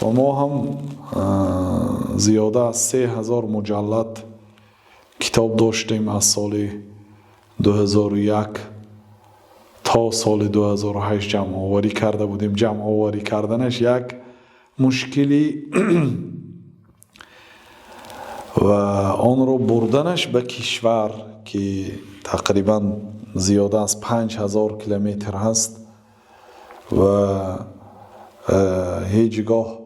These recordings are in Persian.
و ما هم زیاده از 3000 مجلد کتاب داشتیم از سال 2001 تا سال 2008 جمع آوری کرده بودیم. جمع آوری کردنش یک مشکلی و آن رو بردنش به کشور که تقریبا زیاده از 5000 کیلومتر هست و هیچگاه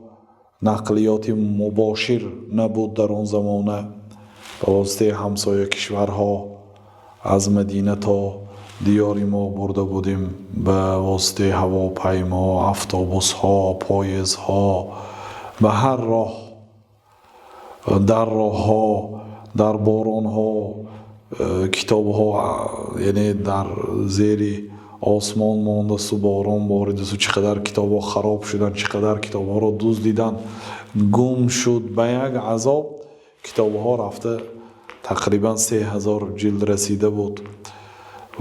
نقلیات مباشر نبود در آن زمانه. به واسطه همسایه کشورها از مدینه تا دیار ما برده بودیم به واسطه هواپیما، اتوبوس ها، پاییز ها، به هر راه، در راه ها، در باران ها، کتاب ها یعنی در زیر آسمان مانده سو، باران بارید سو، چقدر کتاب ها خراب شدن، چقدر کتاب ها را دزدیدن، گم شد. به یک عذاب کتاب ها رفته تقریبا 3000 جلد رسیده بود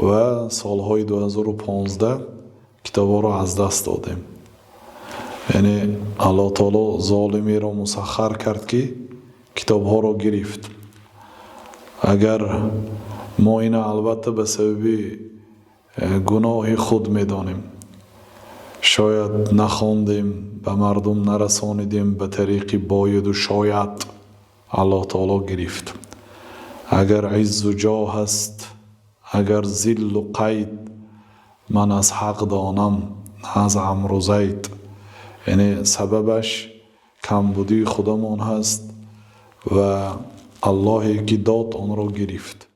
و سالهای 2015 کتاب ها را از دست دادیم. یعنی الله تعالی ظالمی را مسخر کرد که کتاب ها را گرفت. اگر ما این البته به سبب گناه خود میدانیم، شاید نخواندیم، به مردم نرسانیدیم به طریق باید و شاید الله تعالی گرفت. اگر عز و جاه هست، اگر ذل و قید، من از حق دانم نه از عمرو و زید. یعنی سببش کمبودی خودمان هست و اللهی که داد آن را گرفت.